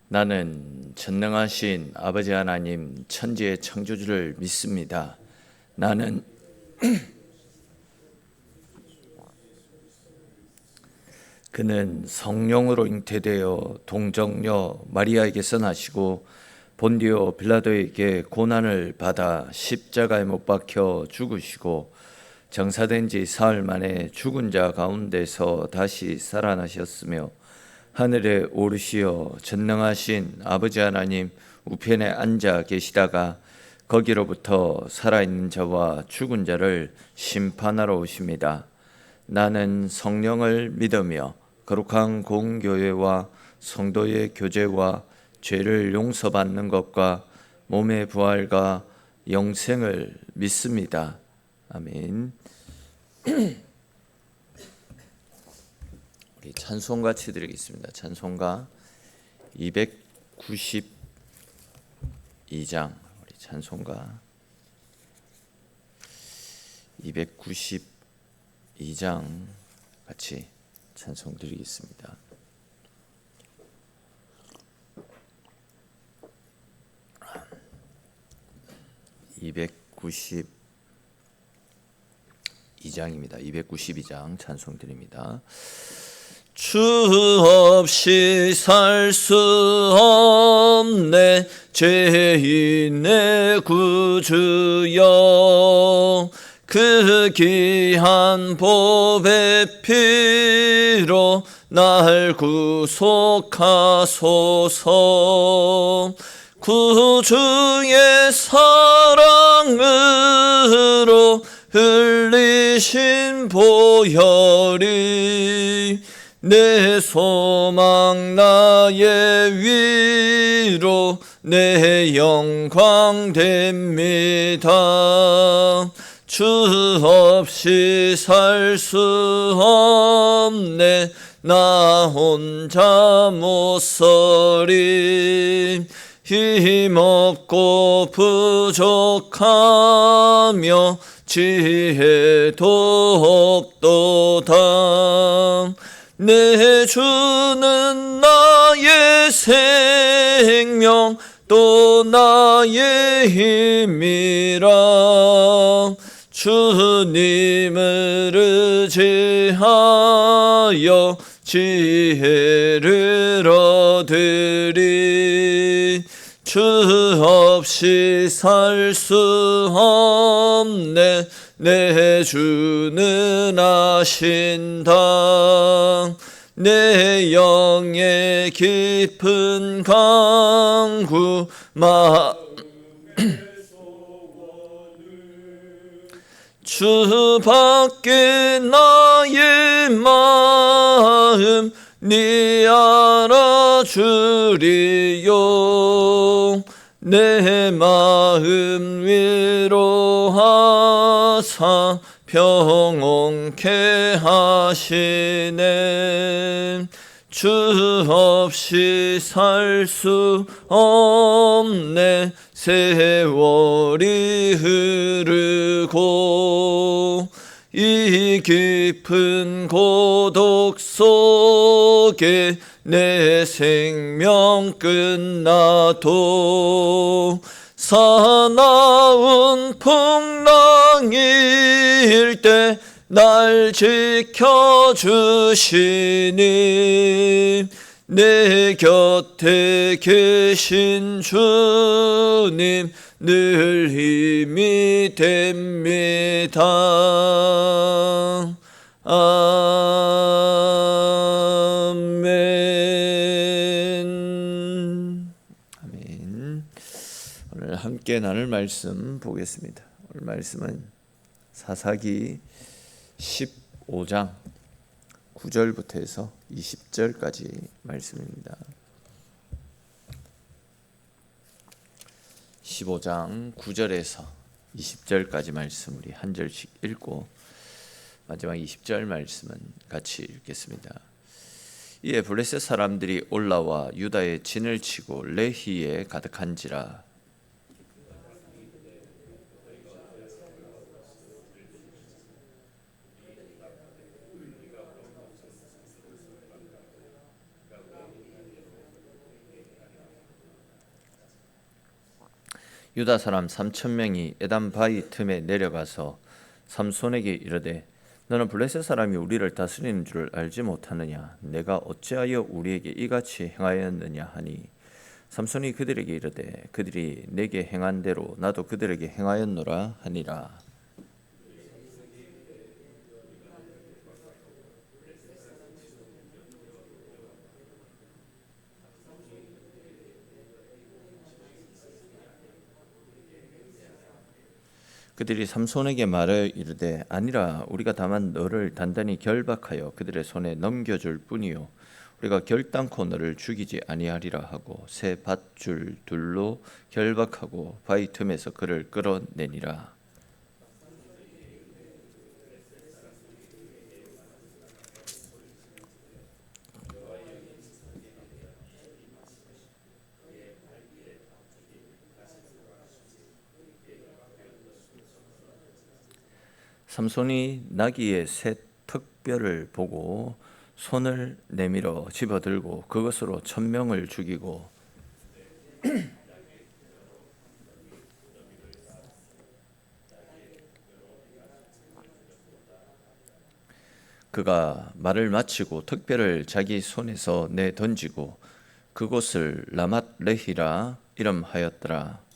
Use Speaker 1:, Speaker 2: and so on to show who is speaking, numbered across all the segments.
Speaker 1: 나는 전능하신 아버지 하나님 천지의 창조주를 믿습니다. 나는 그는 성령으로 잉태되어 동정녀 마리아에게서 나시고 본디오 빌라도에게 고난을 받아 십자가에 못 박혀 죽으시고 정사된 지 사흘 만에 죽은 자 가운데서 다시 살아나셨으며 하늘에 오르시어 전능하신 아버지 하나님 우편에 앉아 계시다가 거기로부터 살아있는 자와 죽은 자를 심판하러 오십니다. 나는 성령을 믿으며 거룩한 공교회와 성도의 교제와 죄를 용서받는 것과 몸의 부활과 영생을 믿습니다. 아멘. 우리 찬송 같이 드리겠습니다. 찬송가 292장, 우리 찬송가 292장 같이 찬송 드리겠습니다. (292장입니다) 292장 찬송 드립니다. 주 없이 살 수 없네 죄인의 구주여, 그 귀한 보배 피로 날 구속하소서. 구주의 사랑으로 흘리신 보혈이 내 소망 나의 위로 내 영광 됩니다. 주 없이 살 수 없네 나 혼자 못 서리. 힘없고 부족하며 지혜도 없도다. 내 주는 나의 생명 또 나의 힘이라. 주님을 의지하여 지혜를 얻으리. 주 없이 살 수 없네 내 주는 아신다. 내 영의 깊은 강구 주밖에 나의 마음 네 알아주리요. 내 마음 위로하사 평온케 하시네. 주 없이 살 수 없네 세월이 흐르고 이 깊은 고독 속에 내 생명 끝나도 사나운 풍랑일 때 날 지켜주시니 내 곁에 계신 주님 늘 힘이 됩니다. 아멘. 아멘. 오늘 함께 나눌 말씀 보겠습니다. 오늘 말씀은 사사기 15장 9절부터 해서 20절까지 말씀입니다. 15장 9절에서 20절까지 말씀 우리 한 절씩 읽고 마지막 20절 말씀은 같이 읽겠습니다. 이에 블레셋 사람들이 올라와 유다의 진을 치고 레히에 가득한지라. 유다 사람 3,000명이 에단 바위 틈에 내려가서 삼손에게 이르되 너는 블레셋 사람이 우리를 다스리는 줄 알지 못하느냐? 내가 어찌하여 우리에게 이같이 행하였느냐 하니 삼손이 그들에게 이르되 그들이 내게 행한 대로 나도 그들에게 행하였노라 하니라. 그들이 삼손에게 말을 이르되 아니라 우리가 다만 너를 단단히 결박하여 그들의 손에 넘겨줄 뿐이요 우리가 결단코 너를 죽이지 아니하리라 하고 새 밧줄 둘로 결박하고 바위 틈에서 그를 끌어내니라. 삼손이 나귀의 새 턱뼈를 보고 손을 내밀어 집어들고 그것으로 1,000명을 죽이고 그가 말을 마치고 턱뼈를 자기 손에서 내 던지고 그곳을 라맛 레히라 이름하였더라.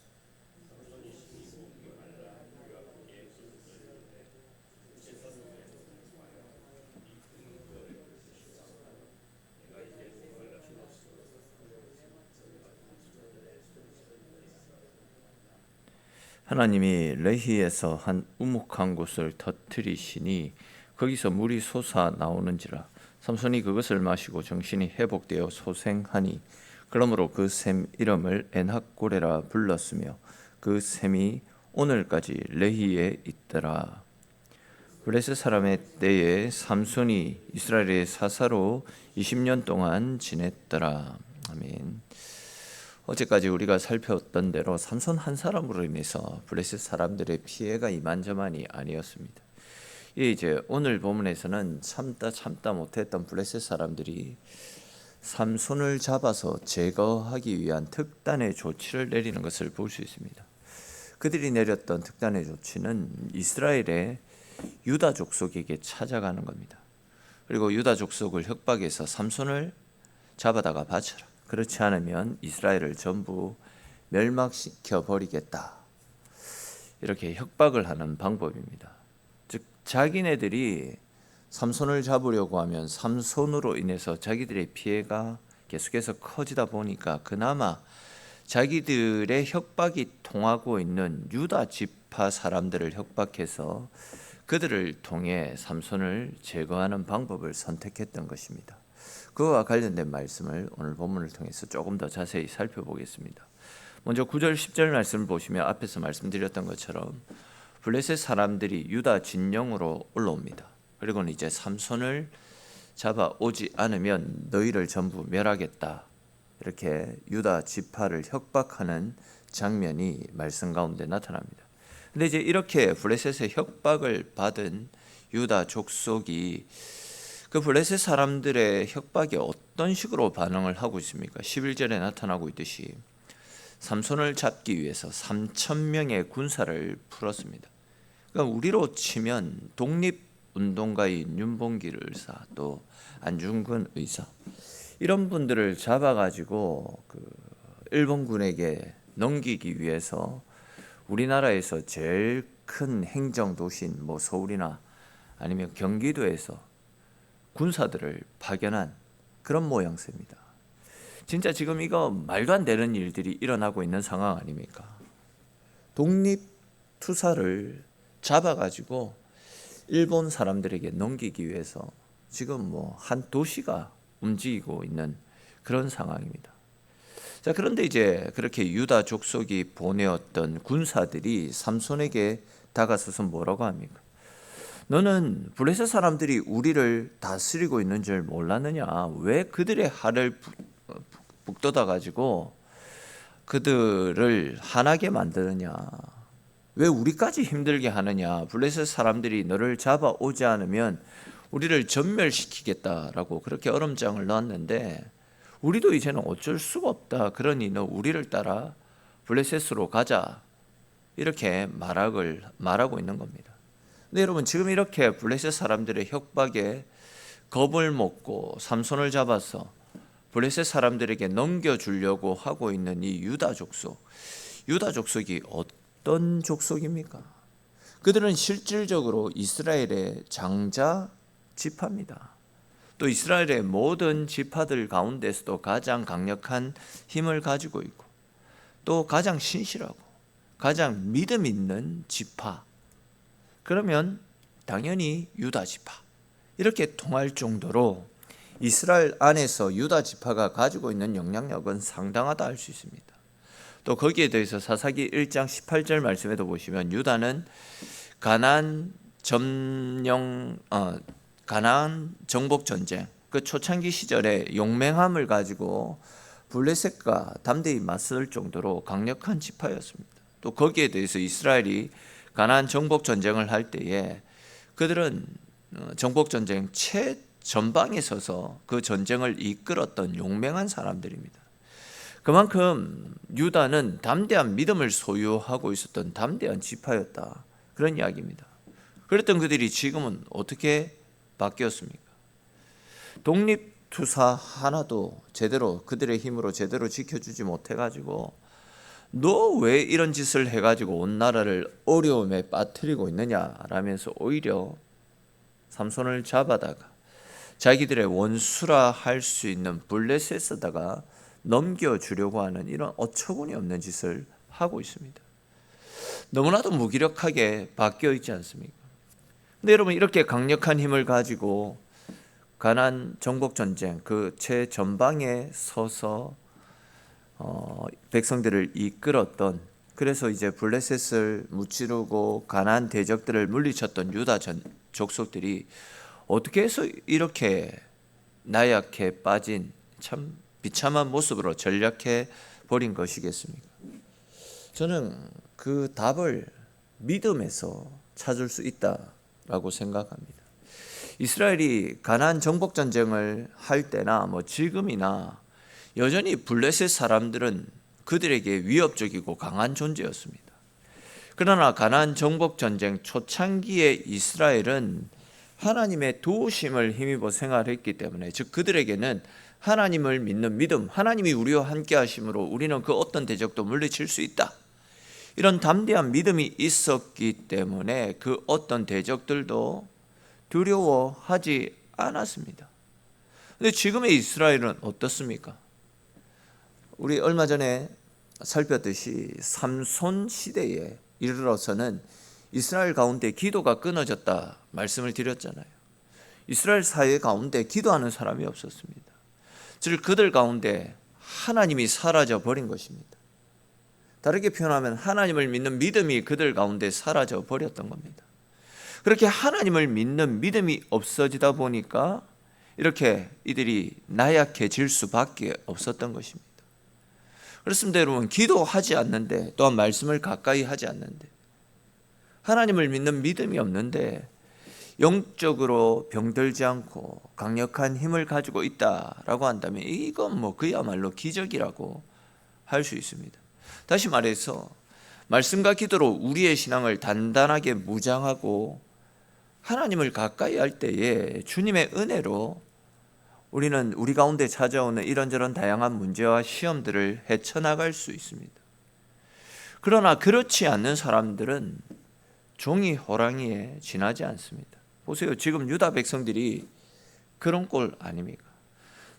Speaker 1: 하나님이 레히에서 한 우묵한 곳을 터뜨리시니 거기서 물이 솟아 나오는지라. 삼손이 그것을 마시고 정신이 회복되어 소생하니 그러므로 그 샘 이름을 엔학고레라 불렀으며 그 샘이 오늘까지 레히에 있더라. 블레셋 사람의 때에 삼손이 이스라엘의 사사로 20년 동안 지냈더라. 아멘. 어제까지 우리가 살펴봤던 대로 삼손 한 사람으로 인해서 블레셋 사람들의 피해가 이만저만이 아니었습니다. 이제 오늘 본문에서는 참다 못했던 블레셋 사람들이 삼손을 잡아서 제거하기 위한 특단의 조치를 내리는 것을 볼 수 있습니다. 그들이 내렸던 특단의 조치는 이스라엘의 유다 족속에게 찾아가는 겁니다. 그리고 유다 족속을 협박해서 삼손을 잡아다가 바쳐라. 그렇지 않으면 이스라엘을 전부 멸망시켜 버리겠다. 이렇게 협박을 하는 방법입니다. 즉 자기네들이 삼손을 잡으려고 하면 삼손으로 인해서 자기들의 피해가 계속해서 커지다 보니까 그나마 자기들의 협박이 통하고 있는 유다 지파 사람들을 협박해서 그들을 통해 삼손을 제거하는 방법을 선택했던 것입니다. 그와 관련된 말씀을 오늘 본문을 통해서 조금 더 자세히 살펴보겠습니다. 먼저 9절 10절 말씀을 보시면 앞에서 말씀드렸던 것처럼 블레셋 사람들이 유다 진영으로 올라옵니다. 그리고는 이제 삼손을 잡아오지 않으면 너희를 전부 멸하겠다. 이렇게 유다 지파를 협박하는 장면이 말씀 가운데 나타납니다. 근데 이제 이렇게 블레셋의 협박을 받은 유다 족속이 그 블레셋 사람들의 협박에 어떤 식으로 반응을 하고 있습니까? 11절에 나타나고 있듯이 삼손을 잡기 위해서 3,000명의 군사를 풀었습니다. 그러니까 우리로 치면 독립운동가인 윤봉길 의사, 또 안중근 의사 이런 분들을 잡아가지고 그 일본군에게 넘기기 위해서 우리나라에서 제일 큰 행정도시인 뭐 서울이나 아니면 경기도에서 군사들을 파견한 그런 모양새입니다. 진짜 지금 이거 말도 안 되는 일들이 일어나고 있는 상황 아닙니까? 독립투사를 잡아가지고 일본 사람들에게 넘기기 위해서 지금 뭐 한 도시가 움직이고 있는 그런 상황입니다. 자, 그런데 이제 그렇게 유다 족속이 보내었던 군사들이 삼손에게 다가서서 뭐라고 합니까? 너는 블레셋 사람들이 우리를 다스리고 있는 줄 몰랐느냐? 왜 그들의 할을 북돋아 가지고 그들을 화나게 만드느냐? 왜 우리까지 힘들게 하느냐? 블레셋 사람들이 너를 잡아오지 않으면 우리를 전멸시키겠다라고 그렇게 얼음장을 넣었는데 우리도 이제는 어쩔 수가 없다. 그러니 너 우리를 따라 블레셋으로 가자. 이렇게 말하고 있는 겁니다. 근데 여러분, 지금 이렇게 블레셋 사람들의 협박에 겁을 먹고 삼손을 잡아서 블레셋 사람들에게 넘겨주려고 하고 있는 이 유다 족속이 어떤 족속입니까? 그들은 실질적으로 이스라엘의 장자 지파입니다. 또 이스라엘의 모든 지파들 가운데서도 가장 강력한 힘을 가지고 있고 또 가장 신실하고 가장 믿음 있는 지파, 그러면 당연히 유다 지파, 이렇게 통할 정도로 이스라엘 안에서 유다 지파가 가지고 있는 영향력은 상당하다 할 수 있습니다. 또 거기에 대해서 사사기 1장 18절 말씀에도 보시면 유다는 가나안 정복 전쟁, 그 초창기 시절에 용맹함을 가지고 블레셋과 담대히 맞설 정도로 강력한 지파였습니다. 또 거기에 대해서 이스라엘이 가나안 정복 전쟁을 할 때에 그들은 정복 전쟁 최전방에 서서 그 전쟁을 이끌었던 용맹한 사람들입니다. 그만큼 유다는 담대한 믿음을 소유하고 있었던 담대한 지파였다, 그런 이야기입니다. 그랬던 그들이 지금은 어떻게 바뀌었습니까? 독립투사 하나도 제대로 그들의 힘으로 제대로 지켜주지 못해가지고 너 왜 이런 짓을 해가지고 온 나라를 어려움에 빠뜨리고 있느냐라면서 오히려 삼손을 잡아다가 자기들의 원수라 할 수 있는 블레셋에다가 넘겨주려고 하는 이런 어처구니 없는 짓을 하고 있습니다. 너무나도 무기력하게 바뀌어 있지 않습니까? 근데 여러분, 이렇게 강력한 힘을 가지고 가나안 정복 전쟁 그 최전방에 서서 백성들을 이끌었던, 그래서 이제 블레셋을 무찌르고 가나안 대적들을 물리쳤던 유다 족속들이 어떻게 해서 이렇게 나약해 빠진 참 비참한 모습으로 전락해 버린 것이겠습니까? 저는 그 답을 믿음에서 찾을 수 있다라고 생각합니다. 이스라엘이 가나안 정복 전쟁을 할 때나 지금이나 여전히 블레셋 사람들은 그들에게 위협적이고 강한 존재였습니다. 그러나 가나안 정복 전쟁 초창기에 이스라엘은 하나님의 도우심을 힘입어 생활했기 때문에, 즉 그들에게는 하나님을 믿는 믿음, 하나님이 우리와 함께 하심으로 우리는 그 어떤 대적도 물리칠 수 있다, 이런 담대한 믿음이 있었기 때문에 그 어떤 대적들도 두려워하지 않았습니다. 그런데 지금의 이스라엘은 어떻습니까? 우리 얼마 전에 살폈듯이 삼손 시대에 이르러서는 이스라엘 가운데 기도가 끊어졌다 말씀을 드렸잖아요. 이스라엘 사회 가운데 기도하는 사람이 없었습니다. 즉 그들 가운데 하나님이 사라져 버린 것입니다. 다르게 표현하면 하나님을 믿는 믿음이 그들 가운데 사라져 버렸던 겁니다. 그렇게 하나님을 믿는 믿음이 없어지다 보니까 이렇게 이들이 나약해질 수밖에 없었던 것입니다. 그렇습니다, 여러분. 기도하지 않는데, 또한 말씀을 가까이 하지 않는데, 하나님을 믿는 믿음이 없는데 영적으로 병들지 않고 강력한 힘을 가지고 있다라고 한다면 이건 그야말로 기적이라고 할 수 있습니다. 다시 말해서 말씀과 기도로 우리의 신앙을 단단하게 무장하고 하나님을 가까이 할 때에 주님의 은혜로 우리는 우리 가운데 찾아오는 이런저런 다양한 문제와 시험들을 헤쳐나갈 수 있습니다. 그러나 그렇지 않는 사람들은 종이 호랑이에 지나지 않습니다. 보세요, 지금 유다 백성들이 그런 꼴 아닙니까?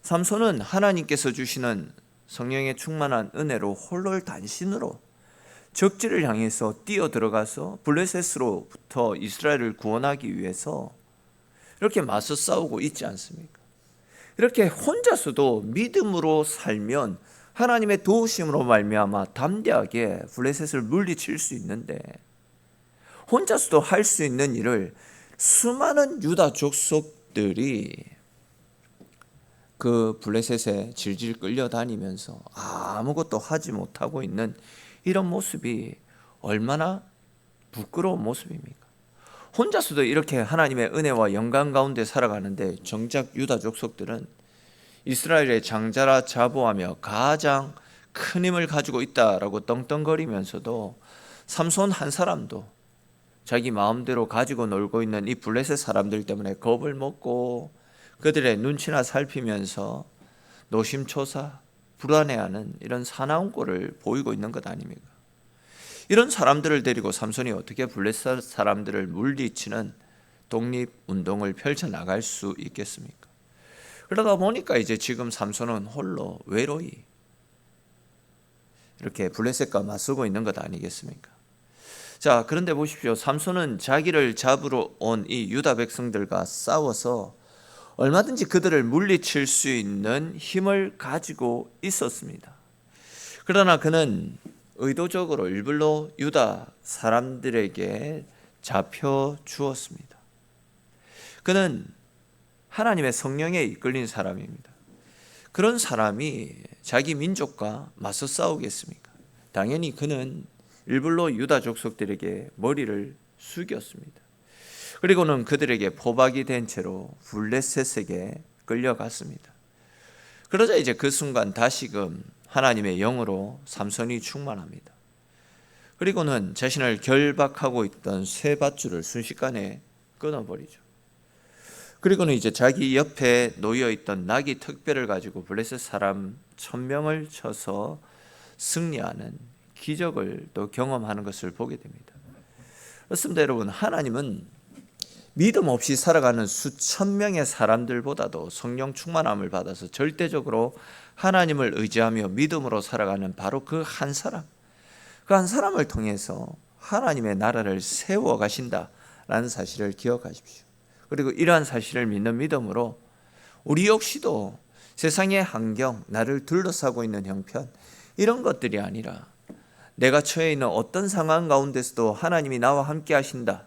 Speaker 1: 삼손은 하나님께서 주시는 성령의 충만한 은혜로 홀로단신으로 적지를 향해서 뛰어 들어가서 블레셋으로부터 이스라엘을 구원하기 위해서 이렇게 맞서 싸우고 있지 않습니까? 이렇게 혼자서도 믿음으로 살면 하나님의 도우심으로 말미암아 담대하게 블레셋을 물리칠 수 있는데, 혼자서도 할 수 있는 일을 수많은 유다 족속들이 그 블레셋에 질질 끌려다니면서 아무것도 하지 못하고 있는 이런 모습이 얼마나 부끄러운 모습입니까? 혼자서도 이렇게 하나님의 은혜와 영광 가운데 살아가는데 정작 유다 족속들은 이스라엘의 장자라 자부하며 가장 큰 힘을 가지고 있다라고 떵떵거리면서도 삼손 한 사람도 자기 마음대로 가지고 놀고 있는 이 블레셋 사람들 때문에 겁을 먹고 그들의 눈치나 살피면서 노심초사 불안해하는 이런 사나운 꼴을 보이고 있는 것 아닙니까? 이런 사람들을 데리고 삼손이 어떻게 블레셋 사람들을 물리치는 독립운동을 펼쳐나갈 수 있겠습니까? 그러다 보니까 이제 지금 삼손은 홀로 외로이 이렇게 블레셋과 맞서고 있는 것 아니겠습니까? 자, 그런데 보십시오. 삼손은 자기를 잡으러 온 이 유다 백성들과 싸워서 얼마든지 그들을 물리칠 수 있는 힘을 가지고 있었습니다. 그러나 그는 의도적으로 일부러 유다 사람들에게 잡혀 주었습니다. 그는 하나님의 성령에 이끌린 사람입니다. 그런 사람이 자기 민족과 맞서 싸우겠습니까? 당연히 그는 일부러 유다 족속들에게 머리를 숙였습니다. 그리고는 그들에게 포박이 된 채로 블레셋에게 끌려갔습니다. 그러자 이제 그 순간 다시금 하나님의 영으로 삼손이 충만합니다. 그리고는 자신을 결박하고 있던 쇠 밧줄을 순식간에 끊어버리죠. 그리고는 이제 자기 옆에 놓여 있던 나귀 특별을 가지고 블레셋 사람 1000명을 쳐서 승리하는 기적을 또 경험하는 것을 보게 됩니다. 그렇습니다, 여러분. 하나님은 믿음 없이 살아가는 수천 명의 사람들보다도 성령 충만함을 받아서 절대적으로 하나님을 의지하며 믿음으로 살아가는 바로 그 한 사람, 그 한 사람을 통해서 하나님의 나라를 세워 가신다라는 사실을 기억하십시오. 그리고 이러한 사실을 믿는 믿음으로 우리 역시도 세상의 환경, 나를 둘러싸고 있는 형편, 이런 것들이 아니라 내가 처해 있는 어떤 상황 가운데서도 하나님이 나와 함께 하신다,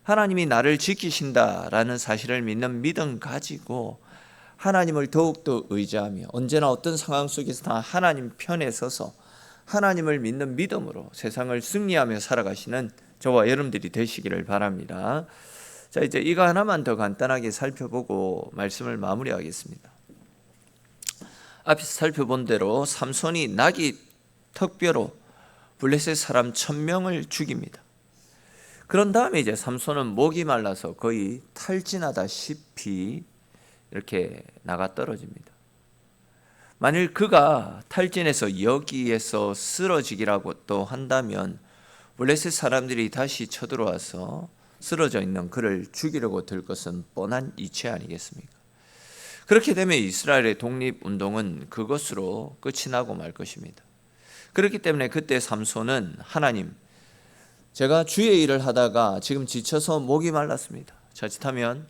Speaker 1: 하나님이 나를 지키신다라는 사실을 믿는 믿음 가지고 하나님을 더욱더 의지하며 언제나 어떤 상황 속에서나 하나님 편에 서서 하나님을 믿는 믿음으로 세상을 승리하며 살아가시는 저와 여러분들이 되시기를 바랍니다. 자, 이제 이거 하나만 더 간단하게 살펴보고 말씀을 마무리하겠습니다. 앞에서 살펴본 대로 삼손이 나귀 턱뼈로 블레셋 사람 1000명을 죽입니다. 그런 다음에 이제 삼손은 목이 말라서 거의 탈진하다시피 이렇게 나가 떨어집니다. 만일 그가 탈진해서 여기에서 쓰러지기라고 또 한다면 블레셋 사람들이 다시 쳐들어와서 쓰러져 있는 그를 죽이려고 들 것은 뻔한 이치 아니겠습니까? 그렇게 되면 이스라엘의 독립운동은 그것으로 끝이 나고 말 것입니다. 그렇기 때문에 그때 삼손은 하나님, 제가 주의 일을 하다가 지금 지쳐서 목이 말랐습니다. 자칫하면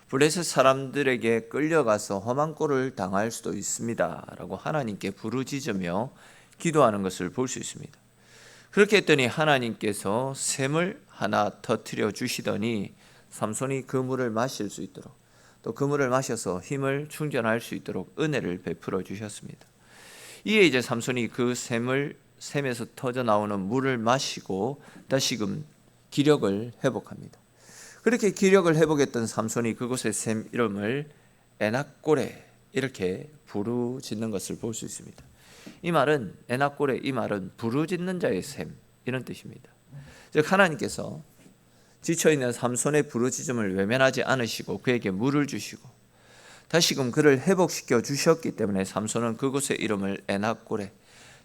Speaker 1: 블레셋 사람들에게 끌려가서 험한 꼴을 당할 수도 있습니다 라고 하나님께 부르짖으며 기도하는 것을 볼 수 있습니다. 그렇게 했더니 하나님께서 샘을 하나 터뜨려 주시더니 삼손이 그 물을 마실 수 있도록, 또 그 물을 마셔서 힘을 충전할 수 있도록 은혜를 베풀어 주셨습니다. 이에 이제 삼손이 그 샘에서 터져 나오는 물을 마시고 다시금 기력을 회복합니다. 그렇게 기력을 회복했던 삼손이 그곳의 샘 이름을 에낙고레 이렇게 부르짖는 것을 볼 수 있습니다. 이 말은 에낙고레, 이 말은 부르짖는 자의 샘, 이런 뜻입니다. 즉 하나님께서 지쳐있는 삼손의 부르짖음을 외면하지 않으시고 그에게 물을 주시고 다시금 그를 회복시켜 주셨기 때문에 삼손은 그곳의 이름을 에낙고레,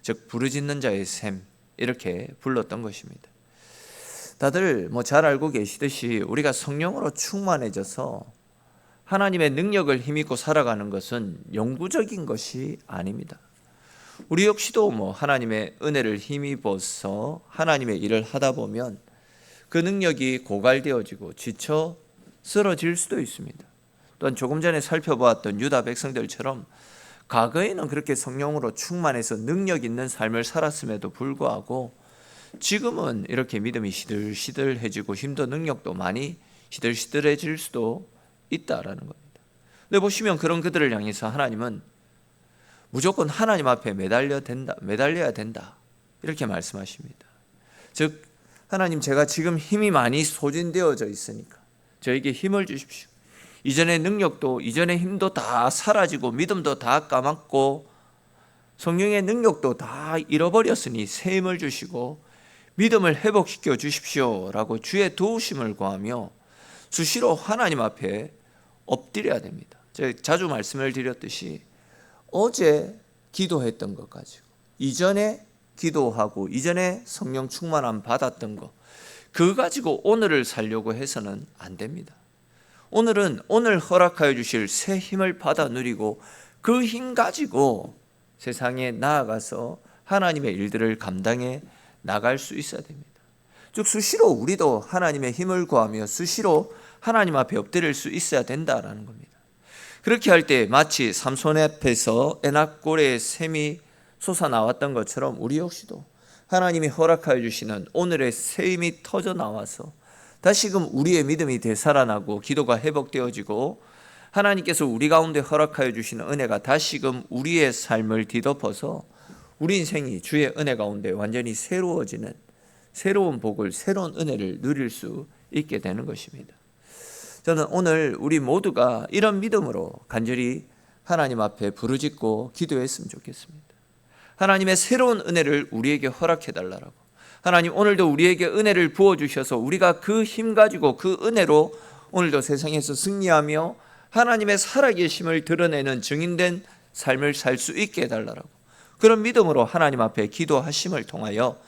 Speaker 1: 즉 부르짖는 자의 샘, 이렇게 불렀던 것입니다. 다들 잘 알고 계시듯이 우리가 성령으로 충만해져서 하나님의 능력을 힘입고 살아가는 것은 영구적인 것이 아닙니다. 우리 역시도 하나님의 은혜를 힘입어서 하나님의 일을 하다 보면 그 능력이 고갈되어지고 지쳐 쓰러질 수도 있습니다. 또한 조금 전에 살펴보았던 유다 백성들처럼 과거에는 그렇게 성령으로 충만해서 능력 있는 삶을 살았음에도 불구하고 지금은 이렇게 믿음이 시들시들해지고 힘도 능력도 많이 시들시들해질 수도 있다라는 겁니다. 근데 보시면 그런 그들을 향해서 하나님은 무조건 하나님 앞에 매달려야 된다 이렇게 말씀하십니다. 즉 하나님, 제가 지금 힘이 많이 소진되어져 있으니까 저에게 힘을 주십시오. 이전의 능력도 이전의 힘도 다 사라지고 믿음도 다 까맣고 성령의 능력도 다 잃어버렸으니 새 힘을 주시고 믿음을 회복시켜 주십시오라고 주의 도우심을 구하며 수시로 하나님 앞에 엎드려야 됩니다. 제가 자주 말씀을 드렸듯이 어제 기도했던 것 가지고 이전에 기도하고 이전에 성령 충만함 받았던 거 그거 가지고 오늘을 살려고 해서는 안 됩니다. 오늘은 오늘 허락하여 주실 새 힘을 받아 누리고 그 힘 가지고 세상에 나아가서 하나님의 일들을 감당해 나갈 수 있어야 됩니다. 즉 수시로 우리도 하나님의 힘을 구하며 수시로 하나님 앞에 엎드릴 수 있어야 된다라는 겁니다. 그렇게 할 때 마치 삼손 앞에서 에낙고레의 샘이 솟아나왔던 것처럼 우리 역시도 하나님이 허락하여 주시는 오늘의 새 힘이 터져 나와서 다시금 우리의 믿음이 되살아나고 기도가 회복되어지고 하나님께서 우리 가운데 허락하여 주시는 은혜가 다시금 우리의 삶을 뒤덮어서 우리 인생이 주의 은혜 가운데 완전히 새로워지는 새로운 복을 새로운 은혜를 누릴 수 있게 되는 것입니다. 저는 오늘 우리 모두가 이런 믿음으로 간절히 하나님 앞에 부르짖고 기도했으면 좋겠습니다. 하나님의 새로운 은혜를 우리에게 허락해 달라고. 하나님 오늘도 우리에게 은혜를 부어주셔서 우리가 그 힘 가지고 그 은혜로 오늘도 세상에서 승리하며 하나님의 살아계심을 드러내는 증인된 삶을 살 수 있게 해달라고. 그런 믿음으로 하나님 앞에 기도하심을 통하여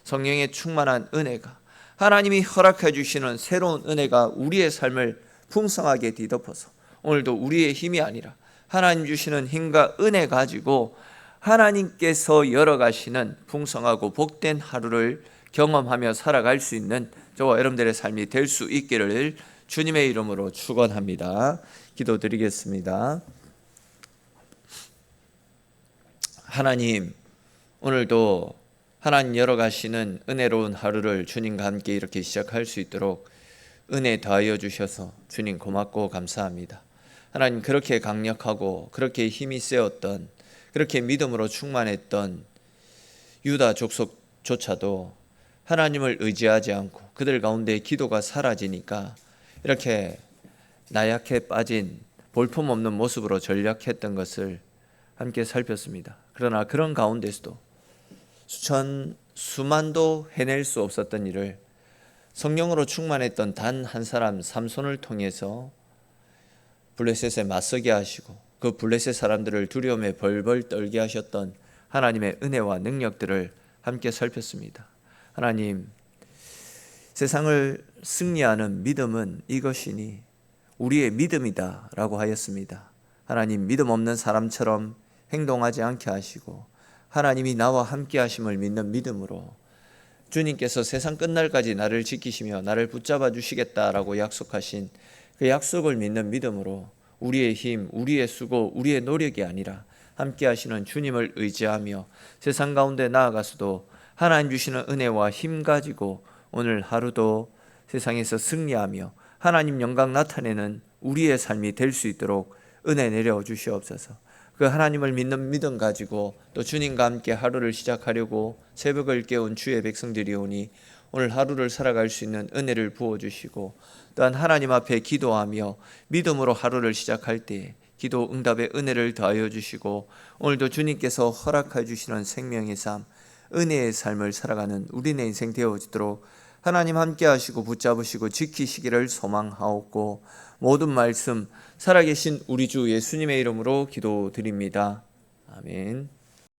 Speaker 1: 성령의 충만한 은혜가 하나님이 허락해 주시는 새로운 은혜가 우리의 삶을 풍성하게 뒤덮어서 오늘도 우리의 힘이 아니라 하나님 주시는 힘과 은혜 가지고 하나님께서 열어가시는 풍성하고 복된 하루를 경험하며 살아갈 수 있는 저와 여러분들의 삶이 될 수 있기를 주님의 이름으로 축원합니다. 기도드리겠습니다. 하나님, 오늘도 하나님 열어가시는 은혜로운 하루를 주님과 함께 이렇게 시작할 수 있도록 은혜 더하여 주셔서 주님 고맙고 감사합니다. 하나님 그렇게 강력하고 그렇게 힘이 세었던 그렇게 믿음으로 충만했던 유다 족속조차도 하나님을 의지하지 않고 그들 가운데 기도가 사라지니까 이렇게 나약해 빠진 볼품없는 모습으로 전락했던 것을 함께 살폈습니다. 그러나 그런 가운데서도 수만도 해낼 수 없었던 일을 성령으로 충만했던 단 한 사람 삼손을 통해서 블레셋에 맞서게 하시고 그 블레셋 사람들을 두려움에 벌벌 떨게 하셨던 하나님의 은혜와 능력들을 함께 살폈습니다. 하나님, 세상을 승리하는 믿음은 이것이니 우리의 믿음이다 라고 하였습니다. 하나님, 믿음 없는 사람처럼 행동하지 않게 하시고 하나님이 나와 함께 하심을 믿는 믿음으로 주님께서 세상 끝날까지 나를 지키시며 나를 붙잡아 주시겠다라고 약속하신 그 약속을 믿는 믿음으로 우리의 힘, 우리의 수고, 우리의 노력이 아니라 함께 하시는 주님을 의지하며 세상 가운데 나아가서도 하나님 주시는 은혜와 힘 가지고 오늘 하루도 세상에서 승리하며 하나님 영광 나타내는 우리의 삶이 될 수 있도록 은혜 내려 주시옵소서. 그 하나님을 믿는 믿음 가지고 또 주님과 함께 하루를 시작하려고 새벽을 깨운 주의 백성들이오니 오늘 하루를 살아갈 수 있는 은혜를 부어주시고 또한 하나님 앞에 기도하며 믿음으로 하루를 시작할 때 기도 응답의 은혜를 더하여 주시고 오늘도 주님께서 허락해 주시는 생명의 삶, 은혜의 삶을 살아가는 우리네 인생 되어지도록 하나님 함께 하시고 붙잡으시고 지키시기를 소망하옵고 모든 말씀 살아계신 우리 주 예수님의 이름으로 기도드립니다. 아멘.